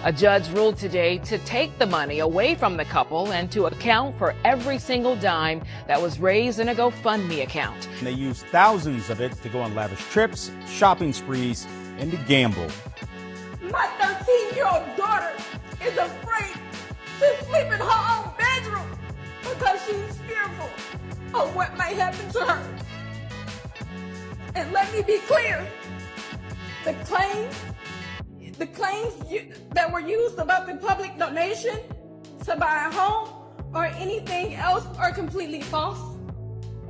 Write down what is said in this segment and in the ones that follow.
A judge ruled today to take the money away from the couple and to account for every single dime that was raised in a GoFundMe account. They used thousands of it to go on lavish trips, shopping sprees, and to gamble. My 13-year-old daughter is afraid to sleep in her own bedroom because she's fearful of what might happen to her. And let me be clear, the claims that were used about the public donation to buy a home or anything else are completely false.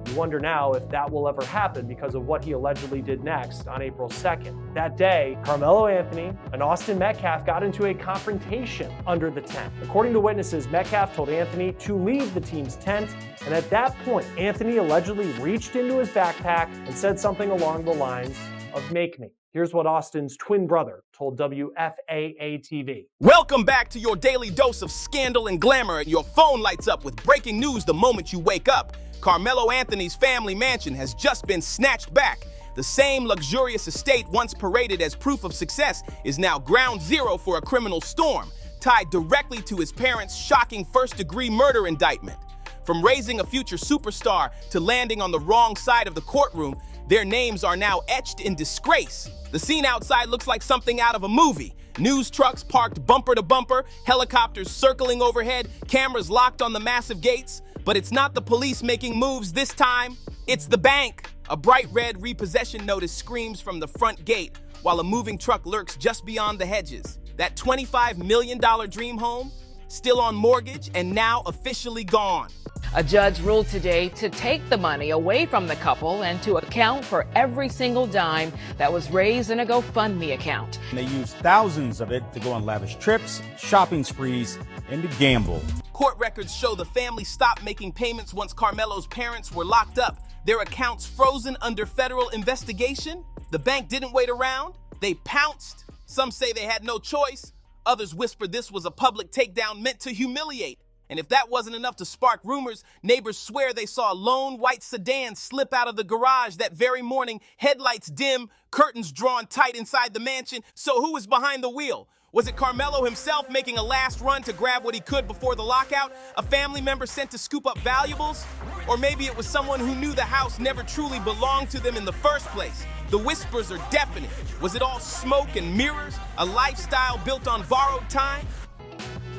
You wonder now if that will ever happen because of what he allegedly did next on April 2nd. That day, Carmelo Anthony and Austin Metcalf got into a confrontation under the tent. According to witnesses, Metcalf told Anthony to leave the team's tent, and at that point, Anthony allegedly reached into his backpack and said something along the lines of "make me." Here's what Austin's twin brother told WFAA-TV. Welcome back to your daily dose of scandal and glamour, and your phone lights up with breaking news the moment you wake up. Carmelo Anthony's family mansion has just been snatched back. The same luxurious estate once paraded as proof of success is now ground zero for a criminal storm, tied directly to his parents' shocking first-degree murder indictment. From raising a future superstar to landing on the wrong side of the courtroom, their names are now etched in disgrace. The scene outside looks like something out of a movie. News trucks parked bumper to bumper, helicopters circling overhead, cameras locked on the massive gates. But it's not the police making moves this time, it's the bank. A bright red repossession notice screams from the front gate, while a moving truck lurks just beyond the hedges. That $25 million dream home, still on mortgage and now officially gone. A judge ruled today to take the money away from the couple and to account for every single dime that was raised in a GoFundMe account. They used thousands of it to go on lavish trips, shopping sprees, and to gamble. Court records show the family stopped making payments once Carmelo's parents were locked up. Their accounts frozen under federal investigation. The bank didn't wait around. They pounced. Some say they had no choice. Others whisper this was a public takedown meant to humiliate. And if that wasn't enough to spark rumors, neighbors swear they saw a lone white sedan slip out of the garage that very morning, headlights dim, curtains drawn tight inside the mansion. So who was behind the wheel? Was it Carmelo himself making a last run to grab what he could before the lockout? A family member sent to scoop up valuables? Or maybe it was someone who knew the house never truly belonged to them in the first place? The whispers are deafening. Was it all smoke and mirrors? A lifestyle built on borrowed time?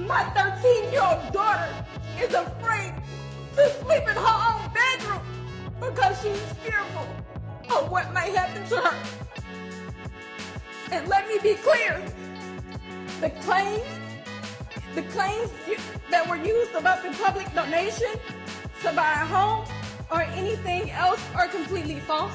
My 13-year-old daughter is afraid to sleep in her own bedroom because she's fearful of what might happen to her. And let me be clear, the claims that were used about the public donation to buy a home or anything else are completely false.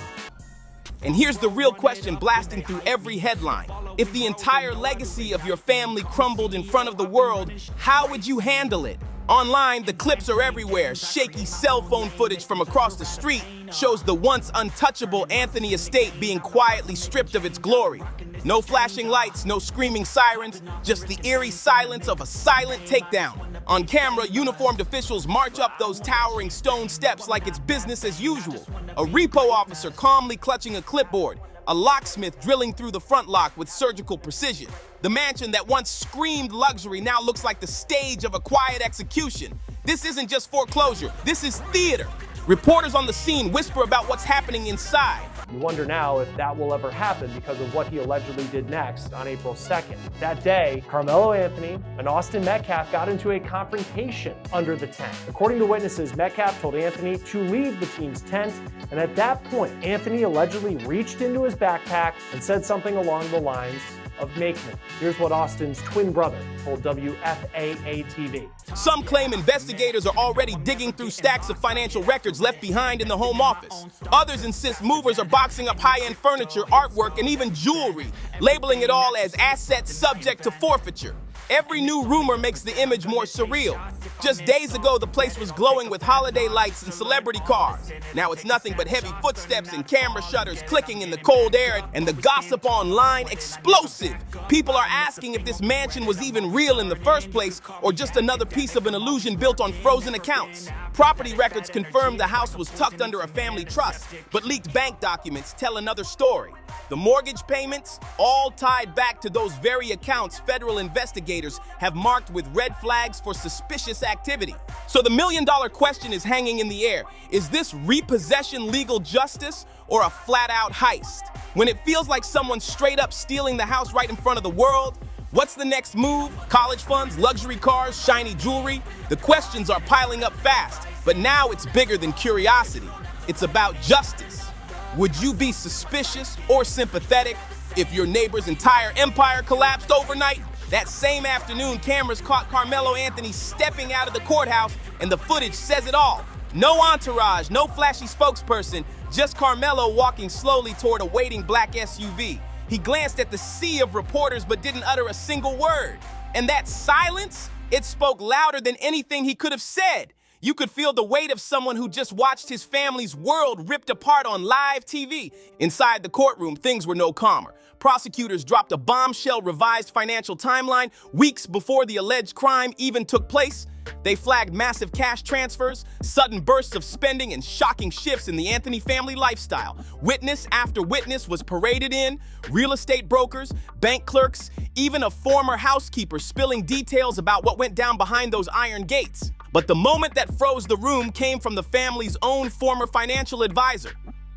And here's the real question blasting through every headline. If the entire legacy of your family crumbled in front of the world, how would you handle it? Online, the clips are everywhere. Shaky cell phone footage from across the street shows the once untouchable Anthony estate being quietly stripped of its glory. No flashing lights, no screaming sirens, just the eerie silence of a silent takedown. On camera, uniformed officials march up those towering stone steps like it's business as usual. A repo officer calmly clutching a clipboard. A locksmith drilling through the front lock with surgical precision. The mansion that once screamed luxury now looks like the stage of a quiet execution. This isn't just foreclosure, this is theater. Reporters on the scene whisper about what's happening inside. You wonder now if that will ever happen because of what he allegedly did next on April 2nd. That day, Carmelo Anthony and Austin Metcalf got into a confrontation under the tent. According to witnesses, Metcalf told Anthony to leave the team's tent, and at that point, Anthony allegedly reached into his backpack and said something along the lines of "make me." Here's what Austin's twin brother told WFAA-TV. Some claim investigators are already digging through stacks of financial records left behind in the home office. Others insist movers are boxing up high-end furniture, artwork, and even jewelry, labeling it all as assets subject to forfeiture. Every new rumor makes the image more surreal. Just days ago, the place was glowing with holiday lights and celebrity cars. Now it's nothing but heavy footsteps and camera shutters clicking in the cold air, and the gossip online explosive. People are asking if this mansion was even real in the first place or just another piece of an illusion built on frozen accounts. Property records confirm the house was tucked under a family trust, but leaked bank documents tell another story. The mortgage payments, all tied back to those very accounts federal investigators investigators have marked with red flags for suspicious activity. So the million-dollar question is hanging in the air. Is this repossession legal justice or a flat-out heist? When it feels like someone's straight up stealing the house right in front of the world, what's the next move? College funds, luxury cars, shiny jewelry? The questions are piling up fast, but now it's bigger than curiosity. It's about justice. Would you be suspicious or sympathetic if your neighbor's entire empire collapsed overnight? That same afternoon, cameras caught Carmelo Anthony stepping out of the courthouse, and the footage says it all. No entourage, no flashy spokesperson, just Carmelo walking slowly toward a waiting black SUV. He glanced at the sea of reporters but didn't utter a single word. And that silence, it spoke louder than anything he could have said. You could feel the weight of someone who just watched his family's world ripped apart on live TV. Inside the courtroom, things were no calmer. Prosecutors dropped a bombshell revised financial timeline weeks before the alleged crime even took place. They flagged massive cash transfers, sudden bursts of spending, and shocking shifts in the Anthony family lifestyle. Witness after witness was paraded in, real estate brokers, bank clerks, even a former housekeeper spilling details about what went down behind those iron gates. But the moment that froze the room came from the family's own former financial advisor.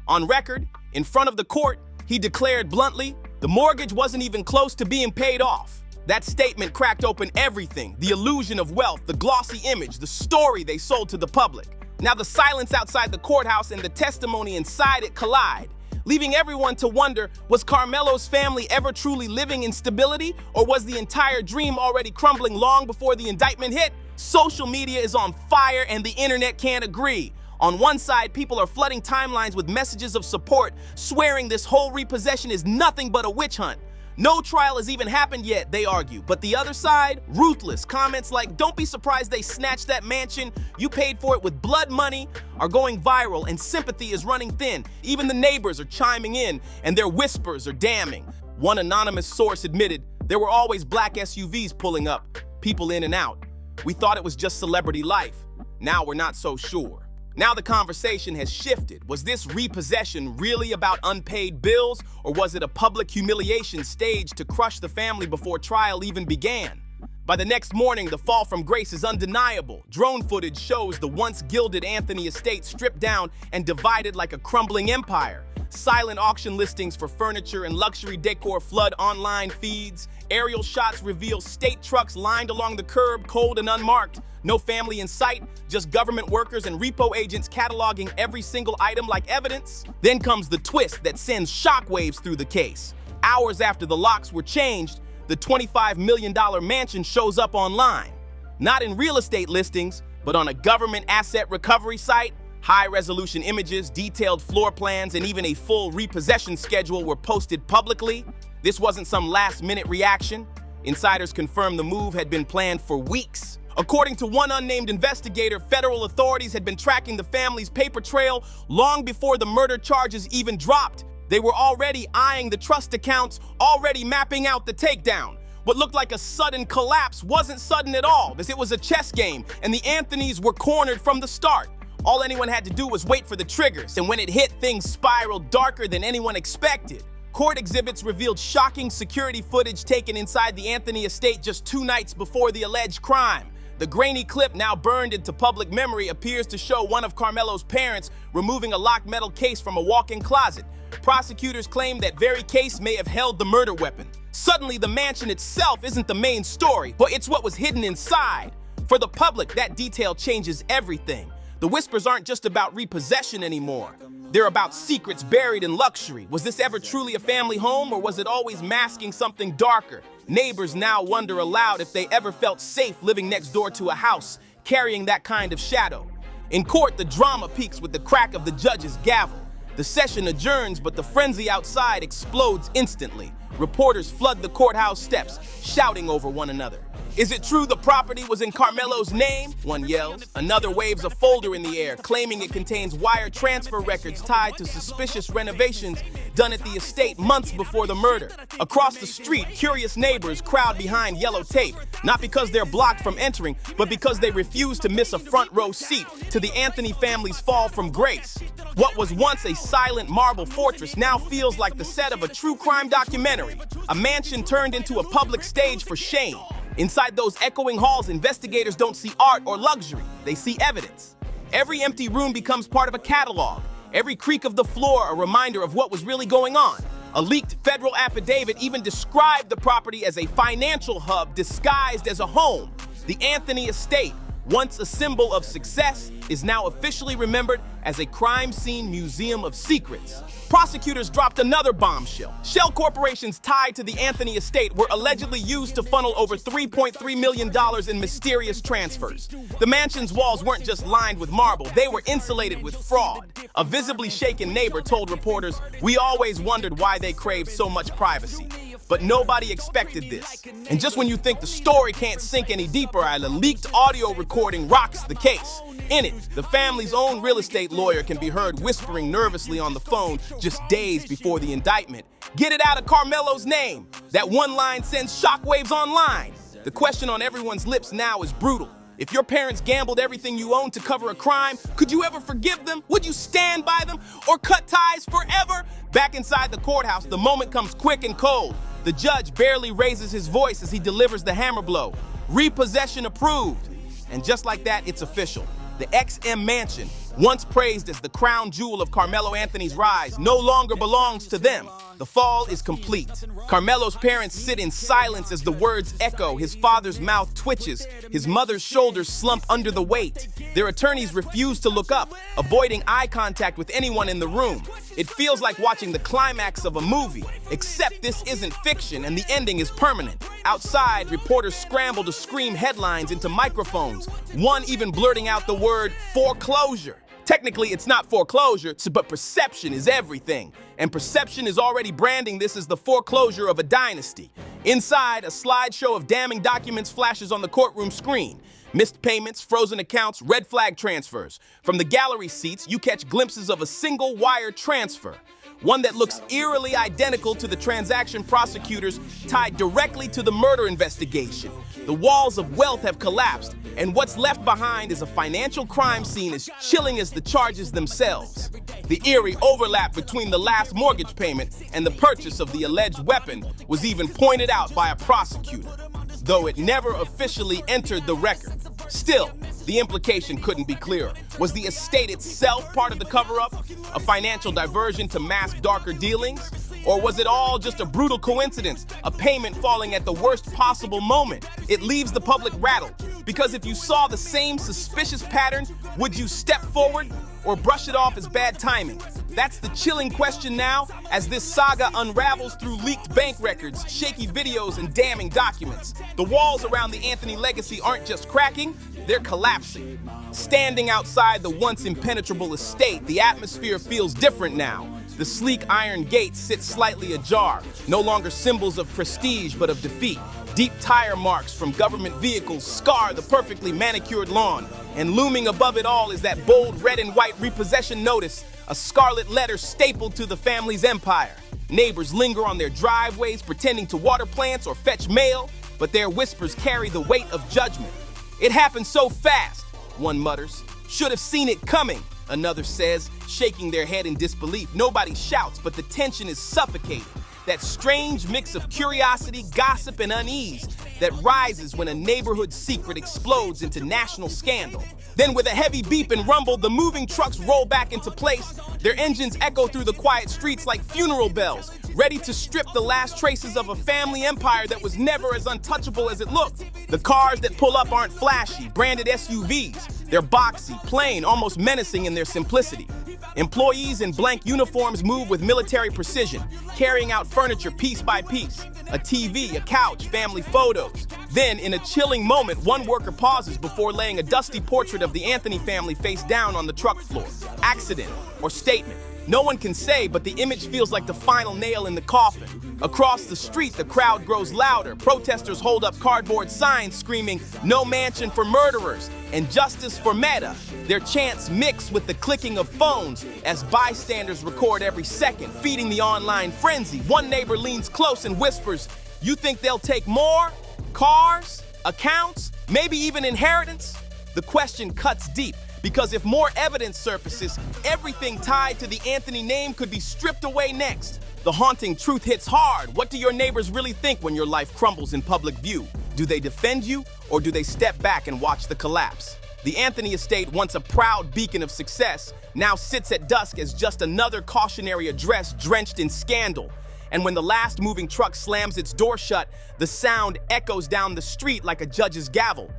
On record, in front of the court, he declared bluntly, the mortgage wasn't even close to being paid off. That statement cracked open everything, the illusion of wealth, the glossy image, the story they sold to the public. Now the silence outside the courthouse and the testimony inside it collide, leaving everyone to wonder, was Carmelo's family ever truly living in stability, or was the entire dream already crumbling long before the indictment hit? Social media is on fire and the internet can't agree. On one side, people are flooding timelines with messages of support, swearing this whole repossession is nothing but a witch hunt. No trial has even happened yet, they argue. But the other side, ruthless. Comments like, don't be surprised they snatched that mansion, you paid for it with blood money, are going viral, and sympathy is running thin. Even the neighbors are chiming in, and their whispers are damning. One anonymous source admitted, there were always black SUVs pulling up, people in and out. We thought it was just celebrity life. Now we're not so sure. Now the conversation has shifted. Was this repossession really about unpaid bills, or was it a public humiliation staged to crush the family before trial even began? By the next morning, the fall from grace is undeniable. Drone footage shows the once gilded Anthony estate stripped down and divided like a crumbling empire. Silent auction listings for furniture and luxury decor flood online feeds. Aerial shots reveal state trucks lined along the curb, cold and unmarked. No family in sight, just government workers and repo agents cataloging every single item like evidence. Then comes the twist that sends shockwaves through the case. Hours after the locks were changed, the $25 million mansion shows up online. Not in real estate listings, but on a government asset recovery site. High-resolution images, detailed floor plans, and even a full repossession schedule were posted publicly. This wasn't some last-minute reaction. Insiders confirmed the move had been planned for weeks. According to one unnamed investigator, federal authorities had been tracking the family's paper trail long before the murder charges even dropped. They were already eyeing the trust accounts, already mapping out the takedown. What looked like a sudden collapse wasn't sudden at all, as it was a chess game, and the Anthonys were cornered from the start. All anyone had to do was wait for the triggers, and when it hit, things spiraled darker than anyone expected. Court exhibits revealed shocking security footage taken inside the Anthony estate just 2 nights before the alleged crime. The grainy clip, now burned into public memory, appears to show one of Carmelo's parents removing a locked metal case from a walk-in closet. Prosecutors claim that very case may have held the murder weapon. Suddenly, the mansion itself isn't the main story, but it's what was hidden inside. For the public, that detail changes everything. The whispers aren't just about repossession anymore. They're about secrets buried in luxury. Was this ever truly a family home, or was it always masking something darker? Neighbors now wonder aloud if they ever felt safe living next door to a house carrying that kind of shadow. In court, the drama peaks with the crack of the judge's gavel. The session adjourns, but the frenzy outside explodes instantly. Reporters flood the courthouse steps, shouting over one another. Is it true the property was in Carmelo's name? One yells. Another waves a folder in the air, claiming it contains wire transfer records tied to suspicious renovations done at the estate months before the murder. Across the street, curious neighbors crowd behind yellow tape, not because they're blocked from entering, but because they refuse to miss a front row seat to the Anthony family's fall from grace. What was once a silent marble fortress now feels like the set of a true crime documentary, a mansion turned into a public stage for shame. Inside those echoing halls, investigators don't see art or luxury. They see evidence. Every empty room becomes part of a catalog. Every creak of the floor a reminder of what was really going on. A leaked federal affidavit even described the property as a financial hub disguised as a home. The Anthony estate, once a symbol of success, is now officially remembered as a crime scene museum of secrets. Prosecutors dropped another bombshell. Shell corporations tied to the Anthony estate were allegedly used to funnel over $3.3 million in mysterious transfers. The mansion's walls weren't just lined with marble, they were insulated with fraud. A visibly shaken neighbor told reporters, "We always wondered why they craved so much privacy. But nobody expected this." And just when you think the story can't sink any deeper, a leaked audio recording rocks the case. In it, the family's own real estate lawyer can be heard whispering nervously on the phone just days before the indictment. "Get it out of Karmelo's name." That one line sends shockwaves online. The question on everyone's lips now is brutal. If your parents gambled everything you owned to cover a crime, could you ever forgive them? Would you stand by them or cut ties forever? Back inside the courthouse, the moment comes quick and cold. The judge barely raises his voice as he delivers the hammer blow. Repossession approved. And just like that, it's official. The XM Mansion, once praised as the crown jewel of Carmelo Anthony's rise, no longer belongs to them. The fall is complete. Carmelo's parents sit in silence as the words echo. His father's mouth twitches. His mother's shoulders slump under the weight. Their attorneys refuse to look up, avoiding eye contact with anyone in the room. It feels like watching the climax of a movie, except this isn't fiction and the ending is permanent. Outside, reporters scramble to scream headlines into microphones, one even blurting out the word foreclosure. Technically, it's not foreclosure, but perception is everything. And perception is already branding this as the foreclosure of a dynasty. Inside, a slideshow of damning documents flashes on the courtroom screen. Missed payments, frozen accounts, red flag transfers. From the gallery seats, you catch glimpses of a single wire transfer. One that looks eerily identical to the transaction prosecutors tied directly to the murder investigation. The walls of wealth have collapsed, and what's left behind is a financial crime scene as chilling as the charges themselves. The eerie overlap between the last mortgage payment and the purchase of the alleged weapon was even pointed out by a prosecutor, though it never officially entered the record. Still, the implication couldn't be clearer. Was the estate itself part of the cover-up? A financial diversion to mask darker dealings? Or was it all just a brutal coincidence, a payment falling at the worst possible moment? It leaves the public rattled, because if you saw the same suspicious pattern, would you step forward or brush it off as bad timing? That's the chilling question now, as this saga unravels through leaked bank records, shaky videos, and damning documents. The walls around the Anthony legacy aren't just cracking, they're collapsing. Standing outside the once impenetrable estate, the atmosphere feels different now. The sleek iron gates sit slightly ajar, no longer symbols of prestige but of defeat. Deep tire marks from government vehicles scar the perfectly manicured lawn. And looming above it all is that bold red and white repossession notice, a scarlet letter stapled to the family's empire. Neighbors linger on their driveways pretending to water plants or fetch mail, but their whispers carry the weight of judgment. "It happened so fast," one mutters. "Should have seen it coming," another says, shaking their head in disbelief. Nobody shouts, but the tension is suffocating. That strange mix of curiosity, gossip, and unease that rises when a neighborhood secret explodes into national scandal. Then with a heavy beep and rumble, the moving trucks roll back into place. Their engines echo through the quiet streets like funeral bells, ready to strip the last traces of a family empire that was never as untouchable as it looked. The cars that pull up aren't flashy, branded SUVs. They're boxy, plain, almost menacing in their simplicity. Employees in blank uniforms move with military precision, carrying out furniture piece by piece. A TV, a couch, family photos. Then, in a chilling moment, one worker pauses before laying a dusty portrait of the Anthony family face down on the truck floor. Accident or statement? No one can say, but the image feels like the final nail in the coffin. Across the street, the crowd grows louder. Protesters hold up cardboard signs screaming, "No mansion for murderers," and "Justice for Meta." Their chants mix with the clicking of phones as bystanders record every second, feeding the online frenzy. One neighbor leans close and whispers, "You think they'll take more? Cars? Accounts? Maybe even inheritance?" The question cuts deep, because if more evidence surfaces, everything tied to the Anthony name could be stripped away next. The haunting truth hits hard. What do your neighbors really think when your life crumbles in public view? Do they defend you, or do they step back and watch the collapse? The Anthony estate, once a proud beacon of success, now sits at dusk as just another cautionary address drenched in scandal. And when the last moving truck slams its door shut, the sound echoes down the street like a judge's gavel.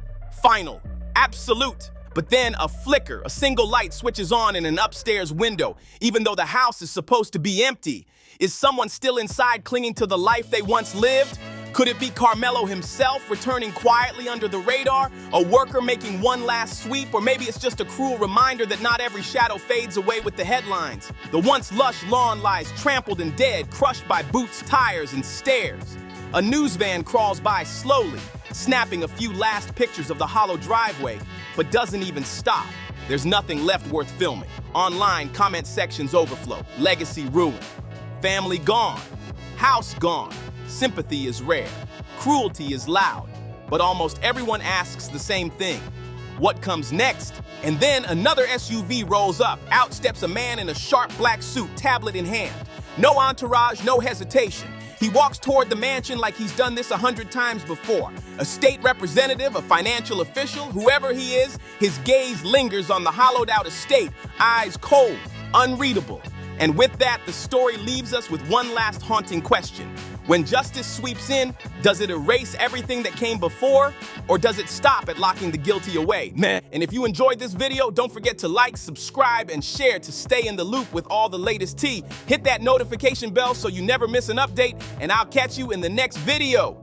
Final. Absolute. But then a flicker, a single light switches on in an upstairs window, even though the house is supposed to be empty. Is someone still inside clinging to the life they once lived? Could it be Karmelo himself returning quietly under the radar? A worker making one last sweep? Or maybe it's just a cruel reminder that not every shadow fades away with the headlines. The once lush lawn lies trampled and dead, crushed by boots, tires, and stairs. A news van crawls by slowly, snapping a few last pictures of the hollow driveway, but doesn't even stop. There's nothing left worth filming. Online, comment sections overflow. Legacy ruined. Family gone. House gone. Sympathy is rare. Cruelty is loud. But almost everyone asks the same thing. What comes next? And then another SUV rolls up. Out steps a man in a sharp black suit, tablet in hand. No entourage, no hesitation. He walks toward the mansion like he's done this 100 times before. A state representative, a financial official, whoever he is, his gaze lingers on the hollowed-out estate, eyes cold, unreadable. And with that, the story leaves us with one last haunting question. When justice sweeps in, does it erase everything that came before, or does it stop at locking the guilty away? And if you enjoyed this video, don't forget to like, subscribe, and share to stay in the loop with all the latest tea. Hit that notification bell so you never miss an update, and I'll catch you in the next video.